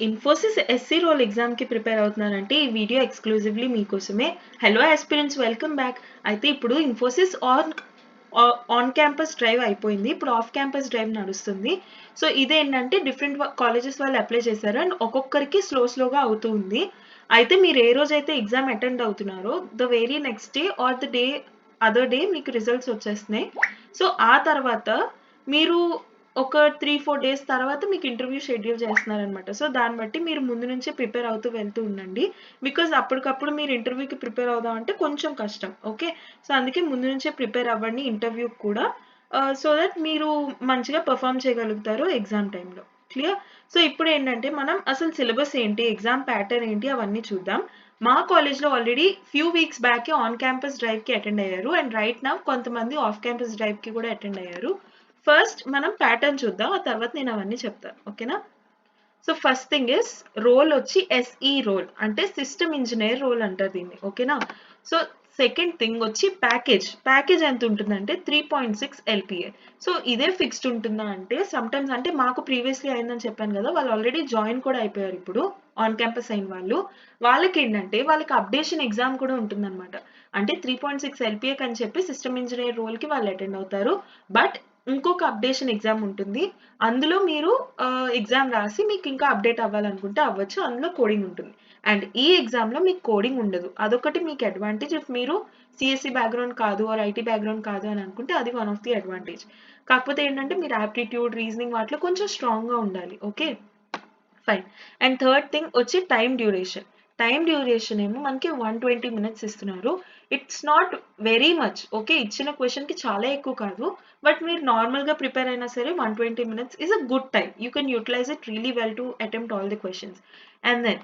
Infosys SC role ఎగ్జామ్కి prepare అవుతున్నారంటే ఈ video exclusively మీకోసమే. Hello aspirants, welcome back. అయితే ఇప్పుడు ఇన్ఫోసిస్ ఆన్ క్యాంపస్ డ్రైవ్ అయిపోయింది, ఇప్పుడు ఆఫ్ క్యాంపస్ డ్రైవ్ నడుస్తుంది. సో ఇదేంటంటే డిఫరెంట్ కాలేజెస్ వాళ్ళు అప్లై చేశారు అండ్ ఒక్కొక్కరికి స్లోగా అవుతూ ఉంది. అయితే మీరు ఏ రోజైతే ఎగ్జామ్ అటెండ్ అవుతున్నారో the very next day or the day other day మీకు రిజల్ట్స్ వచ్చేస్తున్నాయి. సో ఆ తర్వాత మీరు ఒక 3-4 డేస్ తర్వాత మీకు ఇంటర్వ్యూ షెడ్యూల్ చేస్తున్నారనమాట. సో దాన్ని బట్టి మీరు ముందు నుంచే ప్రిపేర్ అవుతూ వెళ్తూ ఉండండి. బికాజ్ అప్పటికప్పుడు మీరు ఇంటర్వ్యూకి ప్రిపేర్ అవుదాం అంటే కొంచెం కష్టం. ఓకే, సో అందుకే ముందు నుంచే ప్రిపేర్ అవ్వండి ఇంటర్వ్యూకి కూడా, సో దట్ మీరు మంచిగా పర్ఫామ్ చేయగలుగుతారు ఎగ్జామ్ టైంలో. క్లియర్? సో ఇప్పుడు ఏంటంటే మనం అసలు సిలబస్ ఏంటి, ఎగ్జామ్ ప్యాటర్న్ ఏంటి అవన్నీ చూద్దాం. మా కాలేజ్లో already few weeks back on campus డ్రైవ్కి అటెండ్ అయ్యారు అండ్ రైట్ నౌ కొంతమంది ఆఫ్ క్యాంపస్ డ్రైవ్కి కూడా అటెండ్ అయ్యారు. ఫస్ట్ మనం ప్యాటర్న్ చూద్దాం, ఆ తర్వాత నేను అవన్నీ చెప్తాను. ఓకేనా? So first thing is role వచ్చి ఎస్ఈ రోల్, అంటే సిస్టమ్ ఇంజనీర్ రోల్ అంటారు దీన్ని. ఓకేనా? సో సెకండ్ థింగ్ వచ్చి ప్యాకేజ్ ఎంత ఉంటుందంటే 3.6 LPA. సో ఇదే ఫిక్స్డ్ ఉంటుందా అంటే సమ్టైమ్స్, అంటే మాకు ప్రీవియస్లీ అయిందని చెప్పాను కదా, వాళ్ళు ఆల్రెడీ జాయిన్ కూడా అయిపోయారు ఇప్పుడు ఆన్ క్యాంపస్ అయిన వాళ్ళకి ఏంటంటే వాళ్ళకి అప్డేషన్ ఎగ్జామ్ కూడా ఉంటుందన్నమాట. అంటే 3.6 LPA అని చెప్పి సిస్టమ్ ఇంజనీర్ రోల్కి వాళ్ళు అటెండ్ అవుతారు. బట్ ఇంకొక అప్డేషన్ ఎగ్జామ్ ఉంటుంది, అందులో మీరు ఎగ్జామ్ రాసి మీకు ఇంకా అప్డేట్ అవ్వాలనుకుంటే అవ్వచ్చు, అందులో కోడింగ్ ఉంటుంది. అండ్ ఈ ఎగ్జామ్లో మీకు కోడింగ్ ఉండదు, అదొకటి మీకు అడ్వాంటేజ్. ఇఫ్ మీరు సిఎస్సి బ్యాక్గ్రౌండ్ కాదు ఆర్ ఐటీ బ్యాక్గ్రౌండ్ కాదు అని అనుకుంటే అది వన్ ఆఫ్ ది అడ్వాంటేజ్. కాకపోతే ఏంటంటే మీరు యాప్టిట్యూడ్, రీజనింగ్ వాటిలో కొంచెం స్ట్రాంగ్గా ఉండాలి. Okay, fine. And third thing వచ్చి టైం డ్యూరేషన్ ఏమో మనకి 120 minutes ఇస్తున్నారు. It's not very much. Okay, ఇచ్చిన క్వశ్చన్కి చాలా ఎక్కువ కాదు, బట్ మీరు నార్మల్గా ప్రిపేర్ అయినా సరే 120 minutes is a good time. You can utilise it really well to attempt all the questions. And then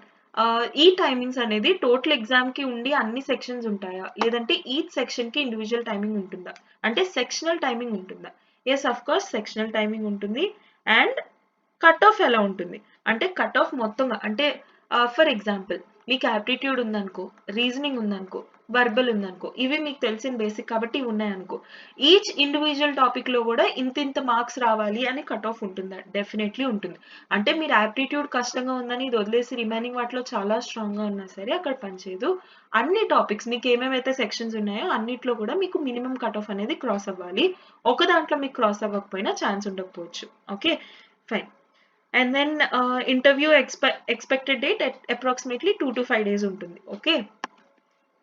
ఈ టైమింగ్స్ అనేది టోటల్ ఎగ్జామ్కి ఉండి అన్ని సెక్షన్స్ ఉంటాయా, లేదంటే ఈచ్ సెక్షన్కి ఇండివిజువల్ టైమింగ్ ఉంటుందా, అంటే సెక్షనల్ టైమింగ్ ఉంటుందా? Yes, of course sectional timing ఉంటుంది. అండ్ కట్ ఆఫ్ ఎలా ఉంటుంది అంటే కట్ ఆఫ్ మొత్తంగా, అంటే ఫర్ ఎగ్జాంపుల్ మీకు యాప్టిట్యూడ్ ఉందనుకో, రీజనింగ్ ఉందనుకో, వర్బల్ ఉందనుకో, ఇవి మీకు తెలిసిన బేసిక్ కాబట్టి ఇవి ఉన్నాయనుకో, ఈచ్ ఇండివిజువల్ టాపిక్లో కూడా ఇంత మార్క్స్ రావాలి అని కట్ ఆఫ్ ఉంటుందా? డెఫినెట్లీ ఉంటుంది. అంటే మీరు యాప్టిట్యూడ్ కష్టంగా ఉందని ఇది వదిలేసి రిమైనింగ్ వాటిలో చాలా స్ట్రాంగ్గా ఉన్నా సరే అక్కడ పనిచేయదు. అన్ని టాపిక్స్ మీకు ఏమేమైతే సెక్షన్స్ ఉన్నాయో అన్నిట్లో కూడా మీకు మినిమం కట్ ఆఫ్ అనేది క్రాస్ అవ్వాలి. ఒక దాంట్లో మీకు క్రాస్ అవ్వకపోయినా ఛాన్స్ ఉండకపోవచ్చు. Okay, fine. And then interview expected date approximately 2 to 5 days ఉంటుంది. ఓకే,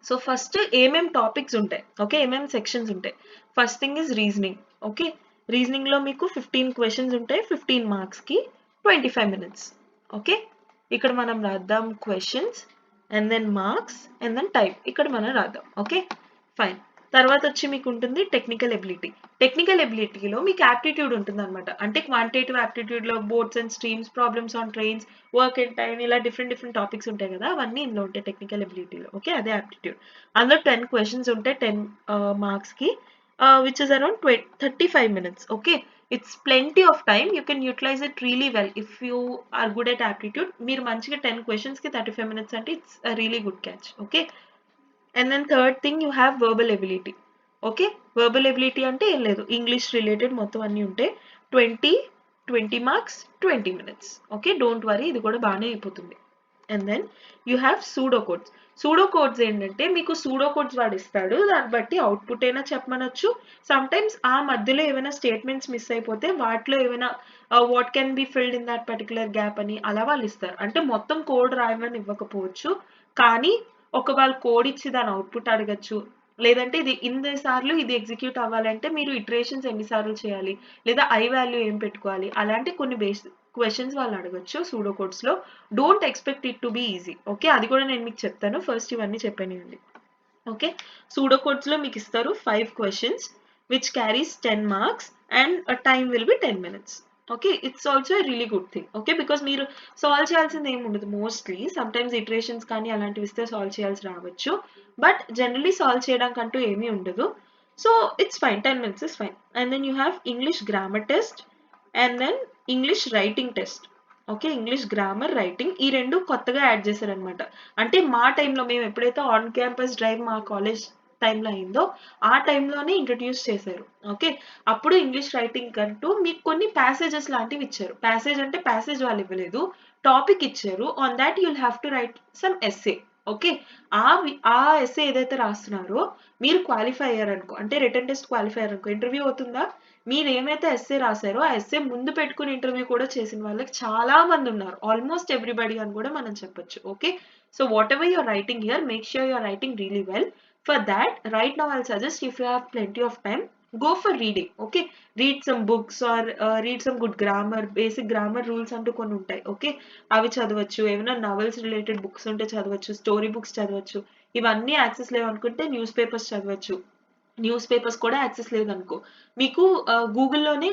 సో ఫస్ట్ ఏమేం టాపిక్స్ ఉంటాయి, ఓకే, ఏమేం సెక్షన్స్ ఉంటాయి. First thing is reasoning. Okay, రీజనింగ్లో మీకు 15 క్వశ్చన్స్ ఉంటాయి, 15 మార్క్స్కి 25 minutes. ఓకే, ఇక్కడ మనం రాద్దాం questions and then marks and then type, ఇక్కడ మనం రాద్దాం. Okay, fine. తర్వాత వచ్చి మీకు ఉంటుంది టెక్నికల్ ఎబిలిటీలో మీకు యాప్టిట్యూడ్ ఉంటుంది అనమాట. అంటే క్వాంటిటేటివ్ యాప్టిట్యూడ్లో boats and streams, problems on trains, work and time, ఇలా డిఫరెంట్ టాపిక్స్ ఉంటాయి కదా, అవన్నీ ఇందులో ఉంటాయి టెక్నికల్ ఎబిలిటీలో. ఓకే, అదే యాప్టిట్యూడ్. అందులో 10 క్వశ్చన్స్ ఉంటాయి 10 మార్క్స్కి, which is around 35 minutes. Okay, it's plenty of time, you can utilise it really well if you are good at aptitude. మీరు మంచిగా 10 క్వశ్చన్స్కి 35 minutes అంటే it's really good catch. Okay, and then third thing you have verbal ability. Okay, verbal ability అంటే ఏం లేదు, English related మొత్తం అన్నీ ఉంటాయి. 20 marks 20 minutes. Okay, don't worry, ఇది కూడా బాగానే అయిపోతుంది. And then you have pseudo codes ఏంటంటే మీకు సూడో కోడ్స్ వాడు ఇస్తాడు, దాన్ని బట్టి అవుట్పుట్ అయినా చెప్పమనొచ్చు. సమ్టైమ్స్ ఆ మధ్యలో ఏమైనా స్టేట్మెంట్స్ మిస్ అయిపోతే వాటిలో ఏమైనా what can be filled in that particular gap అని అలా వాళ్ళు ఇస్తారు. అంటే మొత్తం కోడ్ రాయమని ఇవ్వకపోవచ్చు, కానీ ఒక వాళ్ళు కోడ్ ఇచ్చి దాని అవుట్పుట్ అడగచ్చు. లేదంటే ఇది ఇన్ని సార్లు ఇది ఎగ్జిక్యూట్ అవ్వాలంటే మీరు ఇటరేషన్స్ ఎన్నిసార్లు చేయాలి, లేదా ఐ వాల్యూ ఏం పెట్టుకోవాలి, అలాంటి కొన్ని బేసిక్ క్వశ్చన్స్ వాళ్ళు అడగచ్చు సూడో కోడ్స్లో. Don't expect it to be easy. Okay, అది కూడా నేను మీకు చెప్తాను, ఫస్ట్ ఇవన్నీ చెప్పండి. ఓకే, సూడో కోడ్స్లో మీకు ఇస్తారు 5 questions which carries 10 marks and a time will be 10 minutes. Okay, it's also really good thing. Okay, because మీరు సాల్వ్ చేయాల్సింది ఏమి ఉండదు మోస్ట్లీ, సమ్టైమ్స్ ఇటరేషన్స్ కానీ అలాంటివి ఇస్తే సాల్వ్ చేయాల్సి రావచ్చు, బట్ జనరలీ సాల్వ్ చేయడానికంటూ ఏమీ ఉండదు. So it's fine, 10 minutes is fine. And then you have English grammar test and then English writing test. Okay, English grammar, writing, ఈ రెండు కొత్తగా యాడ్ చేశారనమాట. అంటే మా టైంలో మేము ఎప్పుడైతే ఆన్ క్యాంపస్ డ్రైవ్ మా కాలేజ్ టైంలో అయిందో ఆ టైంలోనే ఇంట్రడ్యూస్ చేశారు. ఓకే, అప్పుడు ఇంగ్లీష్ రైటింగ్ అంటూ మీకు కొన్ని ప్యాసేజెస్ లాంటివి ఇచ్చారు. ప్యాసేజ్ అంటే ప్యాసేజ్ వాళ్ళు ఇవ్వలేదు, టాపిక్ ఇచ్చారు. On that you'll have to write some essay. Okay, ఆ ఎస్సే ఏదైతే రాస్తున్నారో మీరు క్వాలిఫై అయ్యారనుకో, అంటే రిటర్న్ టెస్ట్ క్వాలిఫై అయ్యారనుకో, ఇంటర్వ్యూ అవుతుందా? మీరు ఏమైతే ఎస్సే రాశారో ఆ ఎస్సే ముందు పెట్టుకుని ఇంటర్వ్యూ కూడా చేసిన వాళ్ళకి చాలా మంది ఉన్నారు, ఆల్మోస్ట్ ఎవ్రీబడి అని కూడా మనం చెప్పొచ్చు. Okay, so whatever your writing here, make sure your writing really well. For that, right now I'll suggest, if you have plenty of time, go for reading. Okay, read some books or read some good grammar, basic grammar rules అంటూ కొన్ని ఉంటాయి. Okay, అవి చదవచ్చు. ఏమైనా novels related books ఉంటే చదవచ్చు, story books చదవచ్చు. ఇవన్నీ యాక్సెస్ లేవనుకుంటే న్యూస్ పేపర్స్ చదవచ్చు. న్యూస్ పేపర్స్ కూడా యాక్సెస్ లేదనుకో, మీకు గూగుల్లోనే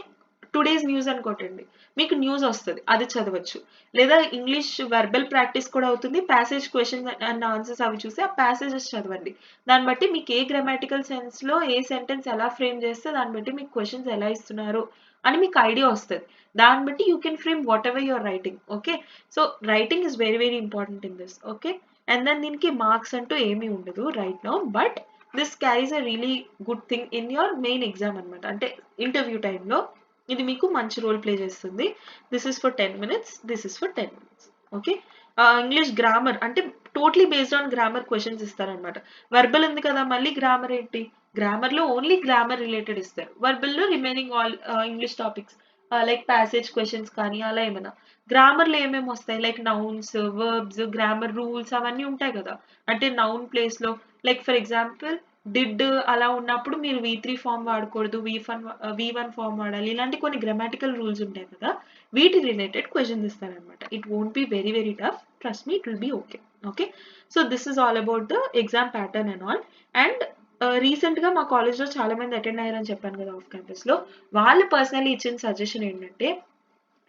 టుడేస్ న్యూస్ అని కొట్టండి, మీకు న్యూస్ వస్తుంది, అది చదవచ్చు. లేదా ఇంగ్లీష్ వెర్బల్ ప్రాక్టీస్ కూడా అవుతుంది, ప్యాసేజ్ క్వశ్చన్స్ అండ్ ఆన్సర్స్ అవి చూసి ఆ ప్యాసేజెస్ చదవండి. దాన్ని బట్టి మీకు ఏ గ్రామాటికల్ సెన్స్లో ఏ సెంటెన్స్ ఎలా ఫ్రేమ్ చేస్తే దాన్ని బట్టి మీకు క్వశ్చన్స్ ఎలా ఇస్తున్నారు అని మీకు ఐడియా వస్తుంది. దాన్ని బట్టి you can frame whatever your writing. Okay, so writing is very very important in this. Okay, and then దీనికి మార్క్స్ అంటూ ఏమీ ఉండదు right now, but this carries a really good thing in your main exam అనమాట. అంటే interview టైంలో ఇది మీకు మంచి రోల్ ప్లే చేస్తుంది. This is for 10 minutes, this is for 10 minutes. Okay, English grammar అంటే totally based on grammar questions ఇస్తారనమాట. Verbal ఉంది కదా, మళ్ళీ గ్రామర్ ఏంటి? గ్రామర్లో ఓన్లీ గ్రామర్ రిలేటెడ్ ఇస్తారు, వర్బల్లో remaining all English topics like passage questions కానీ అలా ఏమైనా. గ్రామర్లో ఏమేమి వస్తాయి, like nouns, verbs, grammar rules అవన్నీ ఉంటాయి కదా. అంటే నౌన్ ప్లేస్లో లైక్ ఫర్ ఎగ్జాంపుల్ డిడ్ అలా ఉన్నప్పుడు మీరు V3 ఫామ్ వాడకూడదు, V1 ఫామ్ వాడాలి, ఇలాంటి కొన్ని గ్రామాటికల్ రూల్స్ ఉంటాయి కదా, వీటి రిలేటెడ్ క్వశ్చన్స్ ఇస్తారనమాట. It won't be very very tough, trust me, it will be okay. Okay, so this is all about the exam pattern and all. And రీసెంట్గా మా కాలేజ్లో చాలా మంది అటెండ్ అయ్యారని చెప్పాను కదా ఆఫ్ క్యాంపస్లో, వాళ్ళు పర్సనలీ ఇచ్చిన సజెషన్ ఏంటంటే,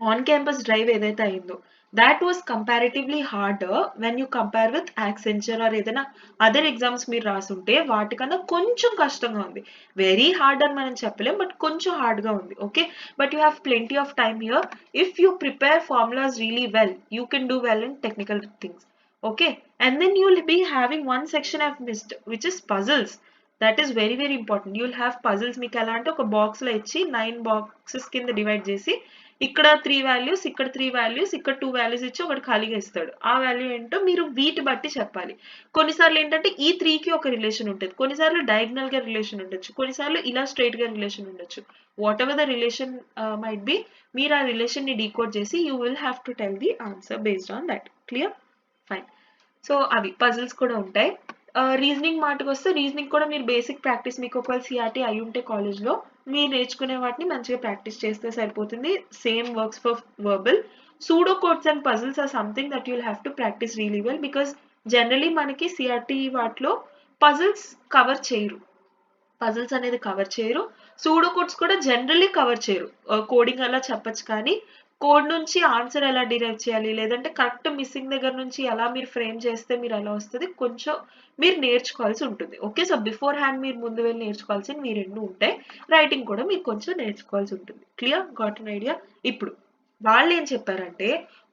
ఆన్ క్యాంపస్ డ్రైవ్ ఏదైతే అయిందో that was comparatively harder when you compare with Accenture or ఏదైనా అదర్ ఎగ్జామ్స్ మీరు రాసుంటే వాటికన్నా కొంచెం కష్టంగా ఉంది. వెరీ హార్డ్ అని మనం చెప్పలేం, బట్ కొంచెం హార్డ్గా ఉంది. Okay, but you have plenty of time here. If you prepare formulas really well, you can do well in technical things. Okay, and then you will be having one section I've missed, which is puzzles. That is very very important. You will have puzzles. మీకు ఎలా అంటే ఒక box లో ఇచ్చి 9 boxes కింద divide చేసి, ఇక్కడ 3 values, ఇక్కడ 3 వాల్యూస్, ఇక్కడ 2 వాల్యూస్ ఇచ్చి ఒకటి ఖాళీగా ఇస్తాడు. ఆ వాల్యూ ఏంటో మీరు వీటి బట్టి చెప్పాలి. కొన్నిసార్లు ఏంటంటే ఈ 3కి ఒక రిలేషన్ ఉంటుంది, కొన్నిసార్లు డయాగ్నల్ గా రిలేషన్ ఉండొచ్చు, కొన్నిసార్లు ఇలా స్ట్రైట్ గా రిలేషన్ ఉండొచ్చు. What ever the relation might be, మీరు ఆ రిలేషన్ ని డీకోడ్ చేసి you will have to tell the answer based on that. Clear? Fine. So అవి పజిల్స్ కూడా ఉంటాయి. రీజనింగ్ మాటకు వస్తే, రీజనింగ్ కూడా మీరు బేసిక్ ప్రాక్టీస్, మీకు ఒకవేళ సిఆర్టీ అయి ఉంటే కాలేజ్లో మీరు నేర్చుకునే వాటిని మంచిగా ప్రాక్టీస్ చేస్తే సరిపోతుంది. Same works for verbal. Pseudo codes and puzzles or something that you'll have to practice really well, because generally మనకి సిఆర్టీ వాటిలో పజిల్స్ కవర్ చేయరు, పజిల్స్ అనేది కవర్ చేయరు. సూడో కోడ్స్ కూడా జనరల్లీ కవర్ చేయరు. కోడింగ్ అలా చెప్పచ్చు, కానీ కోడ్ నుంచి ఆన్సర్ ఎలా డిరైవ్ చేయాలి, లేదంటే కరెక్ట్ మిస్సింగ్ దగ్గర నుంచి ఎలా మీరు ఫ్రేమ్ చేస్తే మీరు ఎలా వస్తుంది, కొంచెం మీరు నేర్చుకోవాల్సి ఉంటుంది. ఓకే, సో బిఫోర్ హ్యాండ్ మీరు ముందు వెళ్ళి నేర్చుకోవాల్సి మీ రెండు ఉంటాయి. రైటింగ్ కూడా మీరు కొంచెం నేర్చుకోవాల్సి ఉంటుంది. క్లియర్? Got an idea? ఇప్పుడు వాళ్ళు ఏం చెప్పారంటే,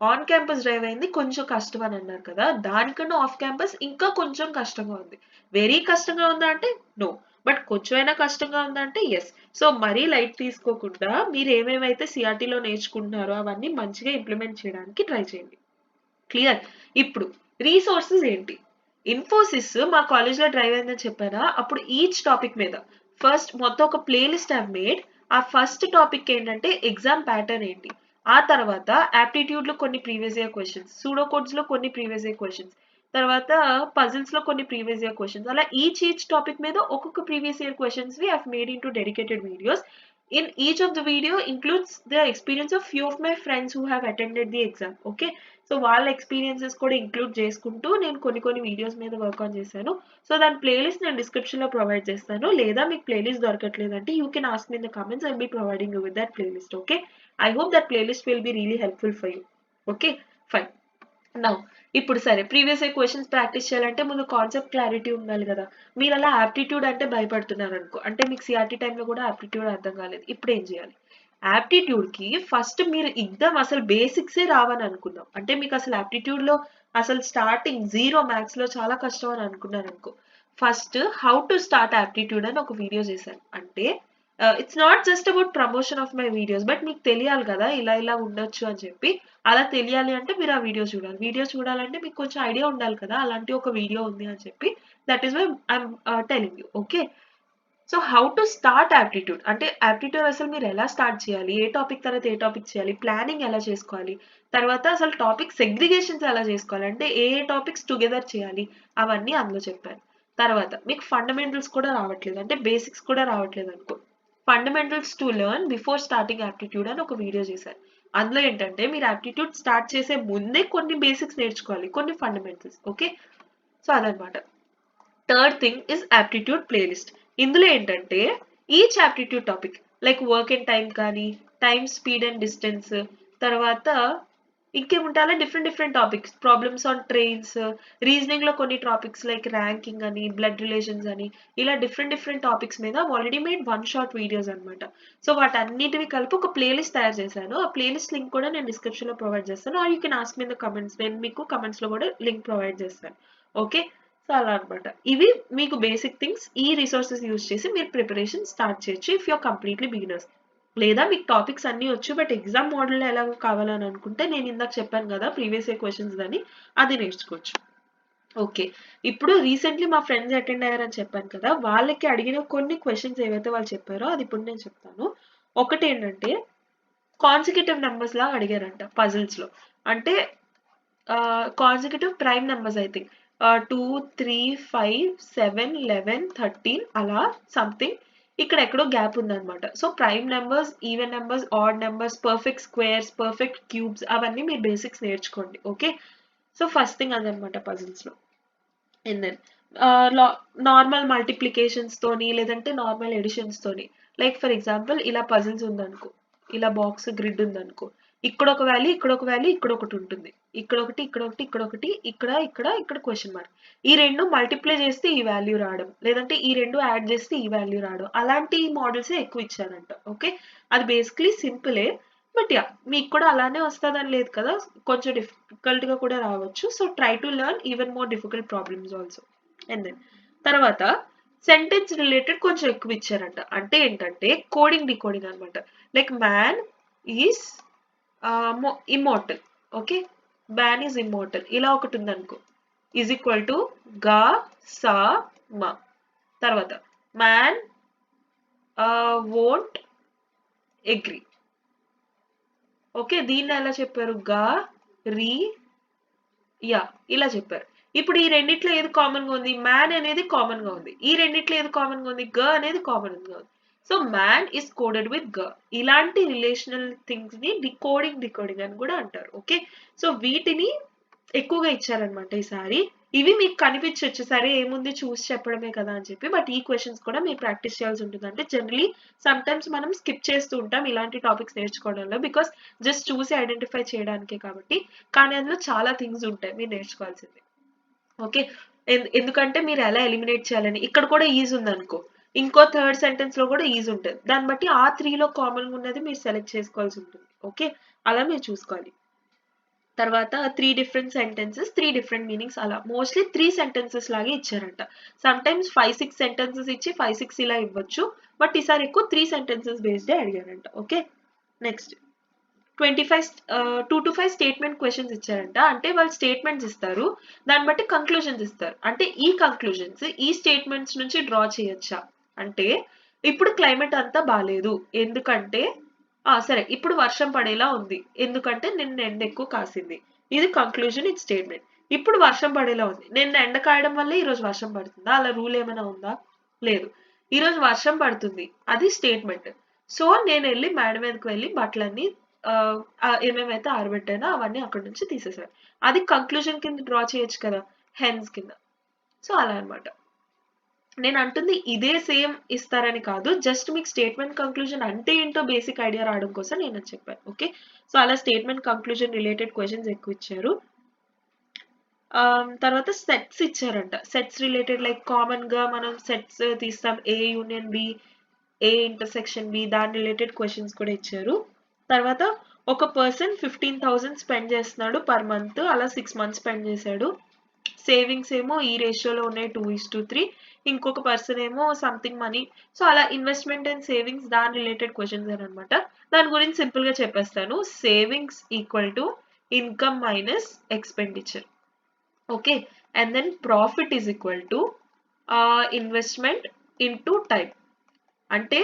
ఆన్ క్యాంపస్ డ్రైవ్ అయింది కొంచెం కష్టం అని అన్నారు కదా, దానికన్నా ఆఫ్ క్యాంపస్ ఇంకా కొంచెం కష్టంగా ఉంది. వెరీ కష్టంగా ఉందా అంటే నో, బట్ కొంచెమైనా కష్టంగా ఉందంటే ఎస్. సో మరీ లైట్ తీసుకోకుండా మీరు ఏమేమైతే సిఆర్టీలో నేర్చుకుంటున్నారో అవన్నీ మంచిగా ఇంప్లిమెంట్ చేయడానికి ట్రై చేయండి. క్లియర్? ఇప్పుడు రీసోర్సెస్ ఏంటి? ఇన్ఫోసిస్ మా కాలేజ్లో డ్రైవ్ అయిందని చెప్పారా, అప్పుడు ఈచ్ టాపిక్ మీద ఫస్ట్ మొత్తం ఒక ప్లేలిస్ట్ హ్యావ్ మేడ్. ఆ ఫస్ట్ టాపిక్ ఏంటంటే ఎగ్జామ్ ప్యాటర్న్ ఏంటి, ఆ తర్వాత యాప్టిట్యూడ్ లో కొన్ని previous year questions, pseudo codes లో కొన్ని ప్రీవియస్ ఇయర్ క్వశ్చన్స్, తర్వాత పజిల్స్ లో కొన్ని ప్రీవియస్ ఇయర్ క్వశ్చన్స్, అలా ఈచ్ టాపిక్ మీద ఒక్కొక్క previous year questions we have made into dedicated videos. In each of the video includes the experience of few of my friends who have attended the exam. Okay, so వాళ్ళ experiences కూడా include చేసుకుంటూ నేను కొన్ని videos మీద work on చేశాను. So దాని playlist నేను description లో ప్రొవైడ్ చేస్తాను, లేదా మీకు ప్లేలిస్ట్ దొరకట్లేదంటే you can ask me in the comments, I'll be providing you with that playlist. Okay, I hope that playlist will be really helpful for you. Okay, fine. Now ఇప్పుడు సరే, previous year questions practice చేయాలంటే ముందు concept clarity ఉండాలి కదా. మీరు అలా aptitude అంటే భయపడుతున్నారు అనుకో, అంటే మీకు సిఆర్టీ టైంలో కూడా యాప్టిట్యూడ్ అర్థం కాలేదు, ఇప్పుడు ఏం చేయాలి? యాప్టిట్యూడ్ కి ఫస్ట్ మీరు అసలు బేసిక్సే రావని అనుకుందాం, అంటే మీకు అసలు యాప్టిట్యూడ్ లో అసలు స్టార్టింగ్ 0 మ్యాథ్స్ లో చాలా కష్టం అని అనుకున్నారు అనుకో, first how to start aptitude అని ఒక వీడియో చేశాను. అంటే it's not just about promotion of my videos, but మీకు తెలియాలి కదా ఇలా ఇలా ఉండొచ్చు అని చెప్పి. అలా తెలియాలి అంటే మీరు ఆ వీడియో చూడాలి. వీడియో చూడాలంటే మీకు కొంచెం ఐడియా ఉండాలి కదా అలాంటి ఒక వీడియో ఉంది అని చెప్పి. That is why I'm telling you. Okay, so how to start aptitude అంటే యాప్టిట్యూడ్ అసలు మీరు ఎలా స్టార్ట్ చేయాలి, ఏ టాపిక్ తర్వాత ఏ టాపిక్ చేయాలి, ప్లానింగ్ ఎలా చేసుకోవాలి, తర్వాత అసలు టాపిక్ సెగ్రిగేషన్స్ ఎలా చేసుకోవాలి, అంటే ఏ టాపిక్స్ టుగెదర్ చేయాలి, అవన్నీ అందులో చెప్పాను. తర్వాత మీకు ఫండమెంటల్స్ కూడా రావట్లేదు అంటే బేసిక్స్ కూడా రావట్లేదు అనుకో, fundamentals to learn before starting aptitude అని ఒక వీడియో చేశారు. అందులో ఏంటంటే మీరు యాప్టిట్యూడ్ స్టార్ట్ చేసే ముందే కొన్ని బేసిక్స్ నేర్చుకోవాలి, కొన్ని ఫండమెంటల్స్. ఓకే, సో అదనమాట. Third thing is aptitude playlist. ఇందులో ఏంటంటే each aptitude topic like work and time కానీ, టైమ్ స్పీడ్ అండ్ డిస్టెన్స్, తర్వాత ఇంకేముంటాయో different topics, problems on trains, reasoning లో కొన్ని టాపిక్స్ లైక్ ర్యాంకింగ్ అని, బ్లడ్ రిలేషన్స్ అని, ఇలా డిఫరెంట్ టాపిక్స్ మీద already made one shot videos అనమాట. సో వాటన్నిటివి కలిపి ఒక ప్లేలిస్ట్ తయారు చేశాను. ఆ ప్లేలిస్ట్ లింక్ కూడా నేను డిస్క్రిప్షన్ లో ప్రొవైడ్ చేస్తాను, or you can ask me in the comments, నేను మీకు కమెంట్స్ లో కూడా లింక్ ప్రొవైడ్ చేస్తాను. ఓకే, సో అలా అనమాట. ఇవి మీకు బేసిక్ థింగ్స్. ఈ రిసోర్సెస్ యూజ్ చేసి మీరు ప్రిపరేషన్ స్టార్ట్ చేయొచ్చు ఇఫ్ యూఆర్ కంప్లీట్లీ బిగినర్స్. లేదా మీకు టాపిక్స్ అన్నీ వచ్చు బట్ ఎగ్జామ్ మోడల్ ఎలా కావాలని అనుకుంటే నేను ఇందాక చెప్పాను కదా ప్రీవియస్ ఇయర్ క్వశ్చన్స్ అని, అది నేర్చుకోవచ్చు. ఓకే, ఇప్పుడు రీసెంట్లీ మా ఫ్రెండ్స్ అటెండ్ అయ్యారని చెప్పాను కదా, వాళ్ళకి అడిగిన కొన్ని క్వశ్చన్స్ ఏవైతే వాళ్ళు చెప్పారో అది ఇప్పుడు నేను చెప్తాను. ఒకటి ఏంటంటే కాన్సిక్యూటివ్ నెంబర్స్ లాగా అడిగారంట పజిల్స్ లో. అంటే consecutive prime numbers I think 2, 3, 5, 7, 11, 13 అలా సంథింగ్. ఇక్కడ ఎక్కడో గ్యాప్ ఉందన్నమాట. So prime numbers, even numbers, odd numbers, perfect squares, perfect cubes, అవన్నీ మీరు బేసిక్స్ నేర్చుకోండి. ఓకే, సో ఫస్ట్ థింగ్ అదనమాట పజిల్స్ లో. అండ్ దెన్ నార్మల్ మల్టిప్లికేషన్స్ తోని లేదంటే నార్మల్ ఎడిషన్స్ తోని, లైక్ ఫర్ ఎగ్జాంపుల్ ఇలా పజిల్స్ ఉందనుకో, ఇలా బాక్స్ గ్రిడ్ ఉందనుకో, ఇక్కడ ఒక వాల్యూ, ఇక్కడ ఒక వాల్యూ, ఇక్కడ ఒకటి ఉంటుంది, ఇక్కడ ఒకటి, ఇక్కడ ఒకటి, ఇక్కడ ఒకటి, ఇక్కడ క్వశ్చన్ మార్క్. ఈ రెండు మల్టిప్లై చేస్తే ఈ వాల్యూ రావడం, లేదంటే ఈ రెండు యాడ్ చేస్తే ఈ వాల్యూ రావడం, అలాంటి మోడల్స్ ఎక్కువ ఇచ్చారంట. ఓకే, అది బేసిక్లీ సింపులే, బట్ యా మీకు కూడా అలానే వస్తుందని లేదు కదా, కొంచెం డిఫికల్ట్ గా కూడా రావచ్చు. So try to learn even more difficult problems also. And then తర్వాత సెంటెన్స్ రిలేటెడ్ కొంచెం ఎక్కువ ఇచ్చారంట. అంటే ఏంటంటే కోడింగ్ డికోడింగ్ అనమాట. Like man is immortal. Okay, man is immortal ఇలా ఒకటి ఉందనుకో, ఈజ్ ఈక్వల్ టు గా సా మా. తర్వాత మ్యాన్ వోంట్ అగ్రీ. ఓకే, దీన్ని ఎలా చెప్పారు, గా రీ యా ఇలా చెప్పారు. ఇప్పుడు ఈ రెండిట్లో ఏది కామన్ గా ఉంది, మ్యాన్ అనేది కామన్ గా ఉంది. ఈ రెండిట్లో ఏది కామన్ గా ఉంది, గ అనేది కామన్ గా ఉంది. So man is coded with గ. ఇలాంటి రిలేషనల్ థింగ్స్ ని డికోడింగ్ అని కూడా అంటారు. ఓకే, సో వీటిని ఎక్కువగా ఇచ్చారనమాట ఈసారి. ఇవి మీకు కనిపించవచ్చు, సరే ఏముంది చూసి చెప్పడమే కదా అని చెప్పి, బట్ ఈ క్వశ్చన్స్ కూడా మీరు ప్రాక్టీస్ చేయాల్సి ఉంటుంది. అంటే జనరలీ సమ్ టైమ్స్ మనం స్కిప్ చేస్తూ ఉంటాం ఇలాంటి టాపిక్స్ నేర్చుకోవడంలో, బికాస్ జస్ట్ చూసి ఐడెంటిఫై చేయడానికే కాబట్టి. కానీ అందులో చాలా థింగ్స్ ఉంటాయి మీరు నేర్చుకోవాల్సింది. ఓకే, ఎందుకంటే మీరు ఎలా ఎలిమినేట్ చేయాలని, ఇక్కడ కూడా ఈజ్ ఉందనుకో, ఇంకో థర్డ్ సెంటెన్స్ లో కూడా ఈజ్ ఉంటుంది, దాన్ని బట్టి ఆ 3లో కామన్ ఉన్నది మీరు సెలెక్ట్ చేసుకోవాల్సి ఉంటుంది. ఓకే, అలా మీరు చూసుకోవాలి. తర్వాత 3 డిఫరెంట్ సెంటెన్సెస్, 3 డిఫరెంట్ మీనింగ్స్, అలా మోస్ట్లీ 3 సెంటెన్సెస్ లాగే ఇచ్చారంట. సమ్ టైమ్స్ 5-6 సెంటెన్సెస్ ఇచ్చి 5-6 ఇలా ఇవ్వచ్చు, బట్ ఈసారి ఎక్కువ 3 సెంటెన్సెస్ బేస్డే అడిగారంట. Okay, next 2 to 5 statement questions ఇచ్చారంట. అంటే వాళ్ళు స్టేట్మెంట్స్ ఇస్తారు, దాన్ని బట్టి కంక్లూజన్స్ ఇస్తారు. అంటే ఈ కంక్లూజన్స్ ఈ స్టేట్మెంట్స్ నుంచి డ్రా చేయొచ్చా అంటే, ఇప్పుడు క్లైమేట్ అంతా బాలేదు ఎందుకంటే సరే ఇప్పుడు వర్షం పడేలా ఉంది ఎందుకంటే నిన్న ఎండ ఎక్కువ కాసింది, ఇది కంక్లూజన్, ఇది స్టేట్మెంట్. ఇప్పుడు వర్షం పడేలా ఉంది, నిన్న ఎండ కాయడం వల్ల ఈ రోజు వర్షం పడుతుందా, అలా రూల్ ఏమైనా ఉందా, లేదు. ఈ రోజు వర్షం పడుతుంది, అది స్టేట్మెంట్. సో నేను వెళ్ళి మేడ మీదకి వెళ్ళి బట్టలన్నీ ఏమేమైతే ఆరబెట్టానో అవన్నీ అక్కడ నుంచి తీసేసాను, అది కంక్లూజన్ కింద డ్రా చేయొచ్చు కదా, హెన్స్ కింద. సో అలా అనమాట. నేను అంటుంది ఇదే సేమ్ ఇస్తారని కాదు, జస్ట్ మీకు స్టేట్మెంట్ కంక్లూజన్ అంటే ఏంటో బేసిక్ ఐడియా రావడం కోసం నేను చెప్పాను. ఓకే, సో అలా స్టేట్మెంట్ కంక్లూజన్ రిలేటెడ్ క్వశ్చన్స్ ఎక్కువ ఇచ్చారు. తర్వాత సెట్స్ ఇచ్చారంట. సెట్స్ రిలేటెడ్ లైక్ కామన్ గా మనం సెట్స్ తీస్తాం, A union B, A intersection B, దాని రిలేటెడ్ క్వశ్చన్స్ కూడా ఇచ్చారు. తర్వాత ఒక పర్సన్ 15,000 స్పెండ్ చేస్తున్నాడు పర్ మంత్, అలా 6 months స్పెండ్ చేశాడు. సేవింగ్స్ ఏమో ఈ రేషియోలో ఉన్నాయి 2:3, ఇంకొక పర్సన్ ఏమో సంథింగ్ మనీ. సో అలా ఇన్వెస్ట్మెంట్ అండ్ సేవింగ్స్ దాని రిలేటెడ్ క్వశ్చన్స్ అనమాట. దాని గురించి సింపుల్ గా చెప్పేస్తాను. Savings equal to income minus expenditure. Okay, and then profit is equal to investment into time. అంటే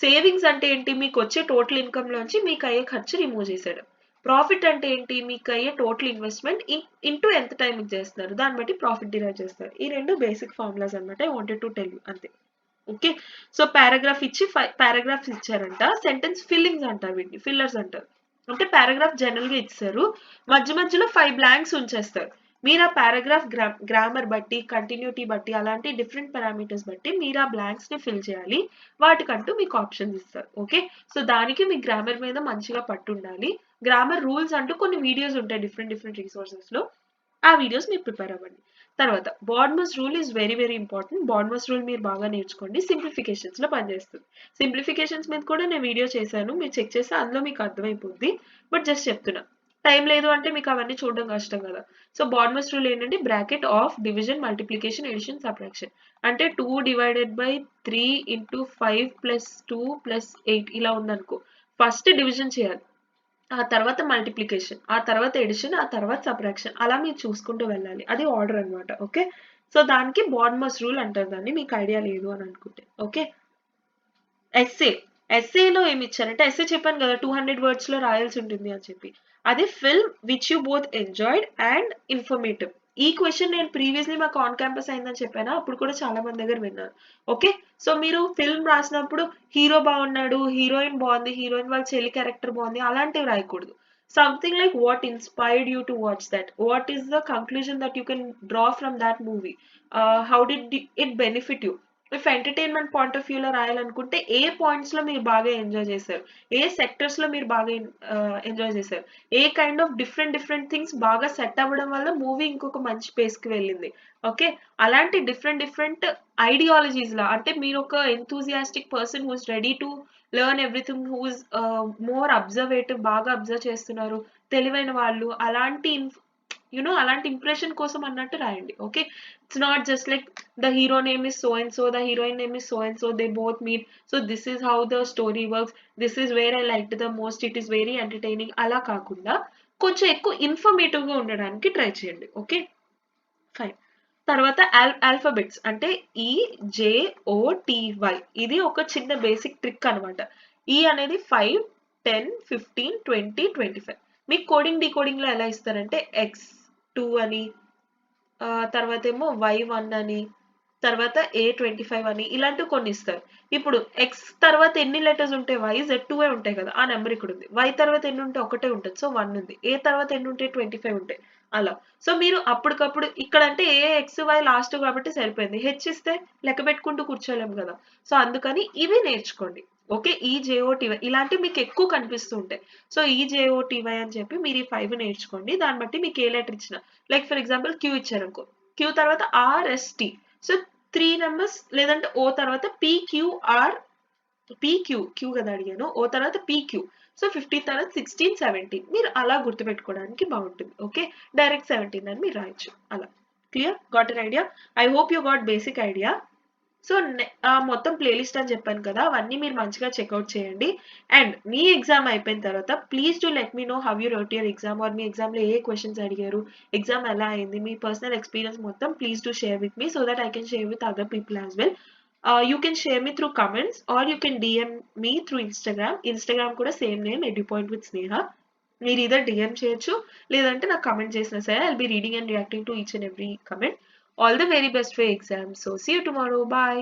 సేవింగ్స్ అంటే ఏంటి, మీకు వచ్చే టోటల్ ఇన్కమ్ లోంచి మీకు అయ్యే ఖర్చు రిమూవ్ చేసేయడం. ప్రాఫిట్ అంటే ఏంటి, మీకు అయ్యే టోటల్ ఇన్వెస్ట్మెంట్ ఇంటూ ఎంత టైం చేస్తున్నారు దాన్ని బట్టి ప్రాఫిట్ డిరైవ్ చేస్తారు. ఈ రెండు బేసిక్ ఫార్ములాస్ అనమాట. I wanted to tell you అంతే. ఓకే, సో పారాగ్రాఫ్ ఇచ్చి 5 పారాగ్రాఫ్స్ ఇచ్చారంట. సెంటెన్స్ ఫిల్లింగ్స్ అంటారు, వీటిని ఫిల్లర్స్ అంటారు. అంటే పారాగ్రాఫ్ జనరల్ గా ఇచ్చారు, మధ్య మధ్యలో 5 బ్లాంక్స్ ఉంచేస్తారు. మీరు ఆ పారాగ్రాఫ్ గ్రామర్ బట్టి, కంటిన్యూటీ బట్టి, అలాంటి డిఫరెంట్ పారామీటర్స్ బట్టి మీరు ఆ బ్లాంక్స్ ని ఫిల్ చేయాలి. వాటికంటూ మీకు ఆప్షన్స్ ఇస్తారు. ఓకే, సో దానికి మీ గ్రామర్ మీద మంచిగా పట్టు ఉండాలి. గ్రామర్ రూల్స్ అంటూ కొన్ని వీడియోస్ ఉంటాయి డిఫరెంట్ రిసోర్సెస్ లో, ఆ వీడియోస్ మీరు ప్రిపేర్ అవ్వండి. తర్వాత BODMAS rule is very very important. BODMAS rule మీరు బాగా నేర్చుకోండి, సింప్లిఫికేషన్స్ లో పనిచేస్తుంది. సింప్లిఫికేషన్స్ మీద కూడా నేను వీడియో చేశాను, మీరు చెక్ చేస్తే అందులో మీకు అర్థమైపోద్ది. బట్ జస్ట్ చెప్తున్నా, టైం లేదు అంటే మీకు అవన్నీ చూడడం కష్టం కదా. సో బాడ్మస్ రూల్ ఏంటంటే bracket of division, multiplication, addition, subtraction. అంటే 2/3 × 5 + 2 + 8 ఇలా ఉందనుకో, ఫస్ట్ డివిజన్ చేయాలి, ఆ తర్వాత మల్టిప్లికేషన్, ఆ తర్వాత ఎడిషన్, ఆ తర్వాత సబ్ట్రాక్షన్, అలా మీరు చూసుకుంటూ వెళ్ళాలి. అది ఆర్డర్ అనమాట. ఓకే, సో దానికి బాడ్మస్ రూల్ అంటారు దాన్ని, మీకు ఐడియా లేదు అని అనుకుంటే. ఓకే, ఎస్ఏలో ఏమి ఇచ్చారంటే, ఎస్ఏ చెప్పాను కదా 200 words లో రాయాల్సి ఉంటుంది అని చెప్పి. అదే film which you both enjoyed and informative. ఈ క్వశ్చన్ నేను ప్రీవియస్లీ మాకు ఆన్ క్యాంపస్ అయిందని చెప్పాను, అప్పుడు కూడా చాలా మంది దగ్గర విన్నాను. ఓకే, సో మీరు ఫిల్మ్ రాసినప్పుడు హీరో బాగున్నాడు, హీరోయిన్ బాగుంది, హీరోయిన్ వాళ్ళ చెల్లి క్యారెక్టర్ బాగుంది అలాంటివి రాయకూడదు. Something like what inspired you to watch that, what is the conclusion that you can draw from that movie, how did it benefit you. If entertainment point of వ్యూలో రాయాలనుకుంటే ఏ points లో మీరు బాగా enjoy చేశారు, ఏ sectors లో మీరు బాగా enjoy చేశారు, ఏ kind of different things బాగా సెట్ అవ్వడం వల్ల మూవీ ఇంకొక మంచి పేస్ కి వెళ్ళింది. ఓకే, అలాంటి డిఫరెంట్ ఐడియాలజీస్ లా, అంటే మీరు ఒక enthusiastic person who's ready to learn everything, who's more observative, బాగా అబ్జర్వ్ చేస్తున్నారు, తెలివైన వాళ్ళు, అలాంటి అలాంటి ఇంప్రెషన్ కోసం అన్నట్టు రాయండి. Okay, it's not just like the hero name is so and so, the heroine name is so and so, they both meet, so this is how the story works, this is where I liked the most, it is very entertaining, అలా కాకుండా కొంచెం ఎక్కువ informative గా ఉండడానికి try చేయండి. Okay, fine. తర్వాత alphabets అంటే EJOTY, ఇది ఒక చిన్న బేసిక్ ట్రిక్ అనమాట. ఈ అనేది 5, 10, 15, 20, 25. మీకు కోడింగ్ డీకోడింగ్ లో ఎలా ఇస్తారంటే X2 అని, తర్వాత ఏమో Y1 అని, తర్వాత A25 అని, ఇలాంటివి కొన్ని ఇస్తారు. ఇప్పుడు X తర్వాత ఎన్ని లెటర్స్ ఉంటాయి, Y Z2 ఉంటాయి కదా, ఆ నెంబర్ ఇక్కడ ఉంది. Y తర్వాత ఎన్ని ఉంటే ఒకటే ఉంటుంది, సో 1 ఉంది. A తర్వాత ఎన్ని ఉంటాయి, 25 ఉంటాయి, అలా. సో మీరు అప్పటికప్పుడు ఇక్కడ అంటే AXY లాస్ట్ కాబట్టి సరిపోయింది, H ఇస్తే లెక్క పెట్టుకుంటూ కూర్చోలేము కదా, సో అందుకని ఇవి నేర్చుకోండి. ఓకే, EJOTY ఇలాంటివి మీకు ఎక్కువ కనిపిస్తూ ఉంటాయి. సో EJOTY అని చెప్పి మీరు ఈ 5 నేర్చుకోండి. దాన్ని బట్టి మీకు ఏ లెటర్ ఇచ్చిన, like for example Q ఇచ్చారనుకో, Q తర్వాత RST, సో 3 నెంబర్స్, లేదంటే O తర్వాత PQR, Q కదా అడిగాను, O తర్వాత PQ, సో 15 తర్వాత 16, 17, మీరు అలా గుర్తుపెట్టుకోవడానికి బాగుంటుంది. ఓకే, డైరెక్ట్ 17 అని మీరు రాయొచ్చు అలా. Clear, got an idea? I hope you got basic idea. So మొత్తం ప్లేలిస్ట్ అని చెప్పాను కదా, అవన్నీ మీరు మంచిగా చెక్అవుట్ చేయండి. అండ్ మీ ఎగ్జామ్ అయిపోయిన తర్వాత please to let me know how you wrote your exam, or మీ ఎగ్జామ్ లో ఏ క్వశ్చన్స్ అడిగారు, ఎగ్జామ్ ఎలా అయింది, మీ పర్సనల్ ఎక్స్పీరియన్స్ మొత్తం please to share with me, so that I can share with other people as well. You can share me through comments or you can DM me through Instagram కూడా same name Edupoint with Sneha. మీరు ఇదర్ DM చేయొచ్చు, లేదంటే నాకు comment చేసినా సరే, I'll be reading and reacting to each and every comment. All the very best for your exam. So see you tomorrow. Bye.